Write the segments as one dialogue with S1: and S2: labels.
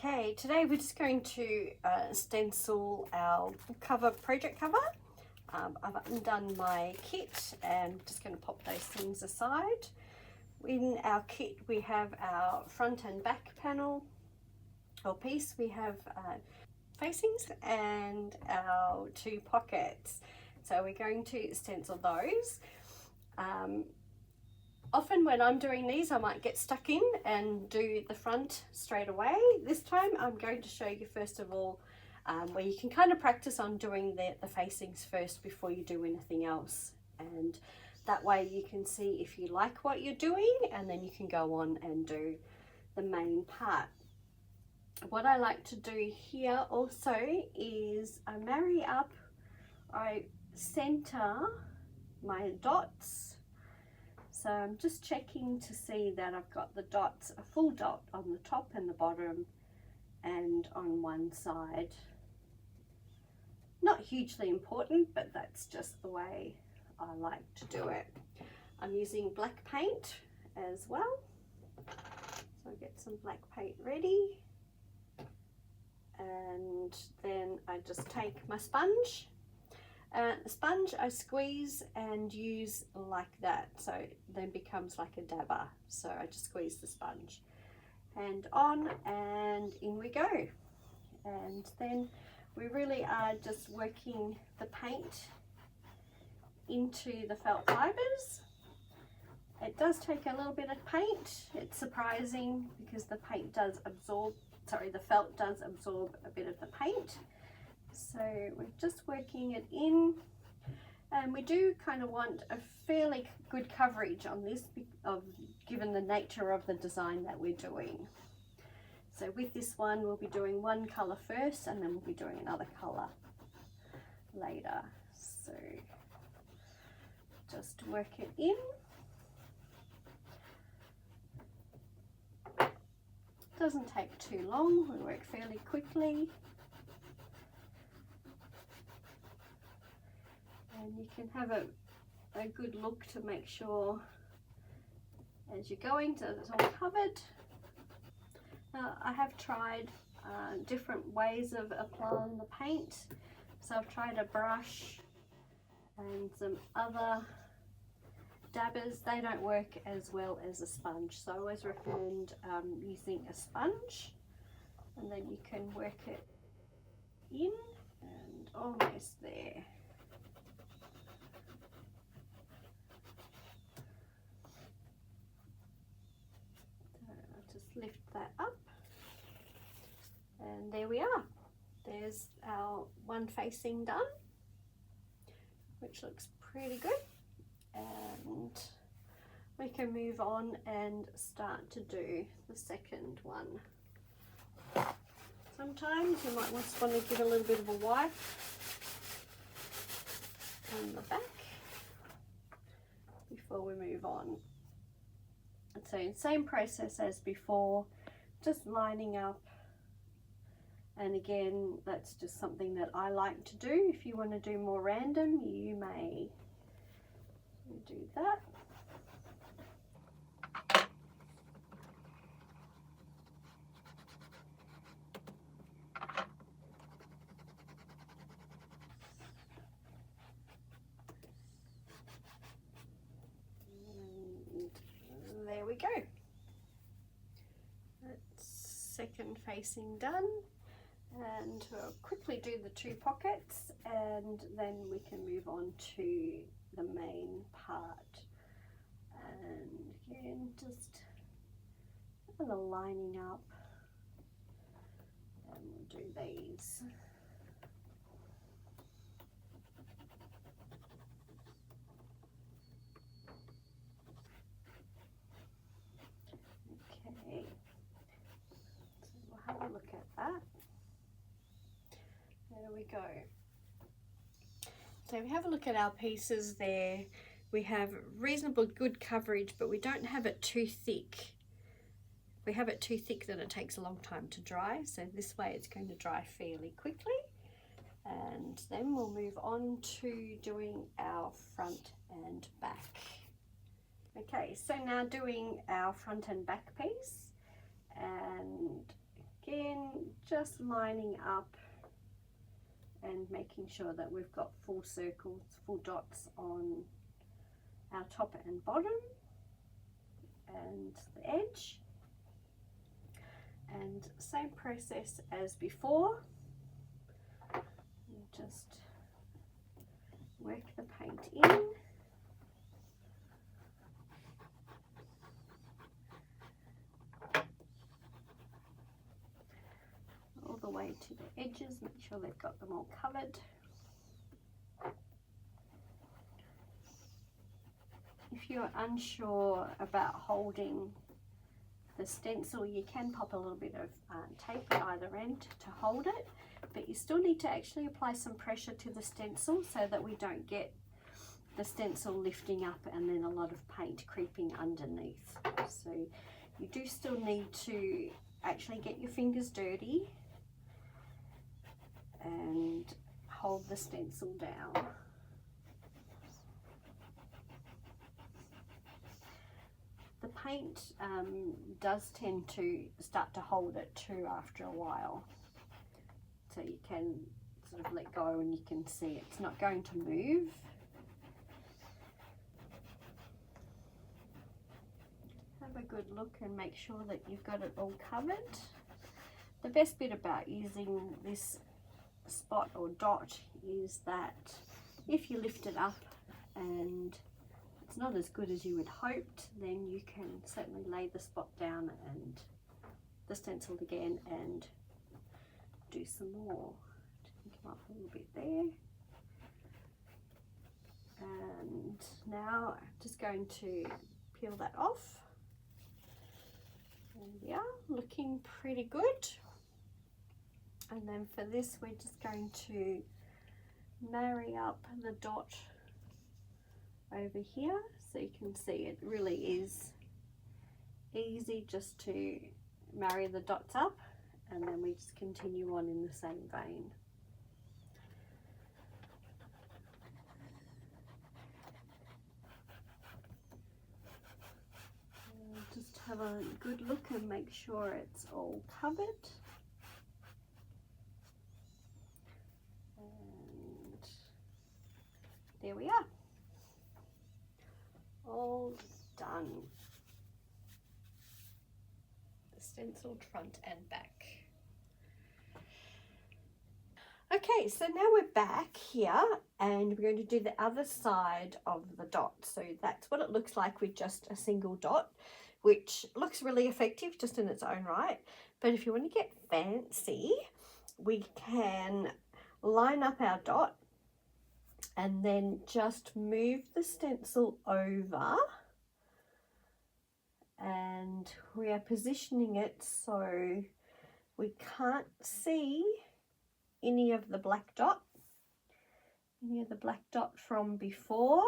S1: Okay, today we're just going to stencil our cover, project cover. I've undone my kit and just going to pop those things aside. In our kit we have our front and back panel or piece. We have facings and our two pockets. So we're going to stencil those. Often when I'm doing these, I might get stuck in and do the front straight away. This time I'm going to show you first of all where you can kind of practice on doing the facings first before you do anything else. And that way you can see if you like what you're doing, and then you can go on and do the main part. What I like to do here also is I marry up, I center my dots. So I'm just checking to see that I've got the dots, a full dot on the top and the bottom and on one side. Not hugely important, but that's just the way I like to do it. I'm using black paint as well. So I get some black paint ready. And then I just take my sponge. The sponge I squeeze and use like that, so it then becomes like a dabber. So I just squeeze the sponge and on, and in we go. And then we really are just working the paint into the felt fibres. It does take a little bit of paint. It's surprising because the paint does absorb, the felt does absorb a bit of the paint. So we're just working it in, and we do kind of want a fairly good coverage on this given the nature of the design that we're doing. So with this one we'll be doing one colour first, and then we'll be doing another colour later. So just work it in. Doesn't take too long, we work fairly quickly. And you can have a good look to make sure as you're going that it's all covered. Now I have tried different ways of applying the paint. So I've tried a brush and some other dabbers. They don't work as well as a sponge. So I always recommend using a sponge, and then you can work it in and almost there. Lift that up, and there we are. There's our one facing done, which looks pretty good, and we can move on and start to do the second one. Sometimes you might just want to give a little bit of a wipe on the back before we move on. So same process as before, just lining up, and again that's just something that I like to do. If you want to do more random, you may do that. And there we go. That's second facing done, and we'll quickly do the two pockets, and then we can move on to the main part. And again, just a little lining up, and we'll do these. Okay, so we'll have a look at that. There we go. So we have a look at our pieces there. We have reasonable good coverage, but we don't have it too thick. If we have it too thick, then it takes a long time to dry. So this way it's going to dry fairly quickly. And then we'll move on to doing our front and back. Okay, so now doing our front and back piece. And again, just lining up and making sure that we've got full circles, full dots on our top and bottom and the edge. And same process as before, just work the paint in. All the way to the edges, make sure they've got them all covered. If you're unsure about holding the stencil, you can pop a little bit of tape at either end to hold it, but you still need to actually apply some pressure to the stencil so that we don't get the stencil lifting up and then a lot of paint creeping underneath. So you do still need to actually get your fingers dirty and hold the stencil down. The paint does tend to start to hold it too after a while, so you can sort of let go and you can see it's not going to move. Have a good look and make sure that you've got it all covered. The best bit about using this spot or dot is that if you lift it up and it's not as good as you would hoped, then you can certainly lay the spot down and the stencil again and do some more. Come up a little bit there. And now I'm just going to peel that off. There we are, looking pretty good. And then for this, we're just going to marry up the dot over here, so you can see it really is easy just to marry the dots up, and then we just continue on in the same vein. And just have a good look and make sure it's all covered. And there we are. All done. The stenciled front and back. Okay, so now we're back here and we're going to do the other side of the dot. So that's what it looks like with just a single dot, which looks really effective just in its own right. But if you want to get fancy, we can line up our dot and then just move the stencil over, and we are positioning it so we can't see any of the black dot from before,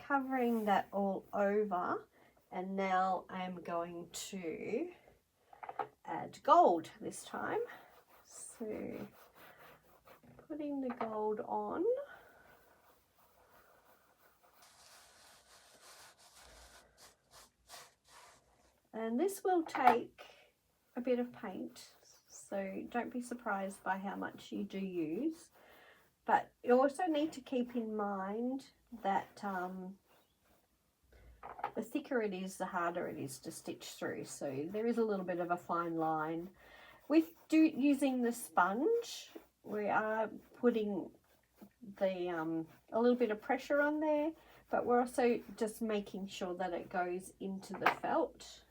S1: covering that all over. And now I'm going to add gold this time, so putting the gold on. And this will take a bit of paint, so don't be surprised by how much you do use. But you also need to keep in mind that the thicker it is, the harder it is to stitch through. So there is a little bit of a fine line. With using the sponge, we are putting the a little bit of pressure on there, but we're also just making sure that it goes into the felt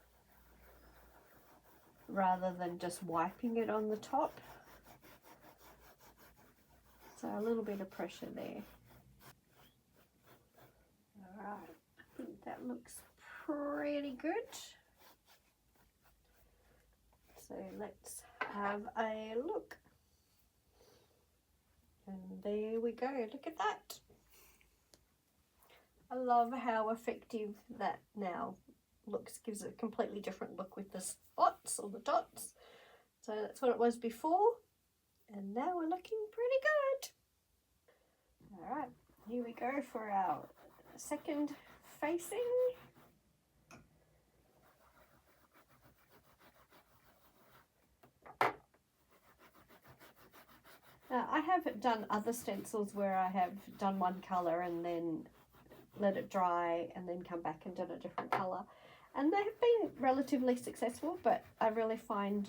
S1: rather than just wiping it on the top. So a little bit of pressure there. Alright, I think that looks pretty good. So let's have a look. And there we go, look at that. I love how effective that now looks, gives it a completely different look with the spots or the dots. So that's what it was before, and now we're looking pretty good. All right, here we go for our second facing. I have done other stencils where I have done one colour and then let it dry and then come back and done a different colour, and they have been relatively successful, but I really find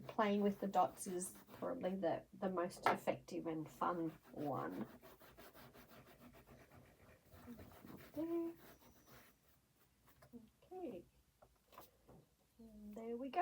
S1: playing with the dots is probably the most effective and fun one. There. Okay, and there we go.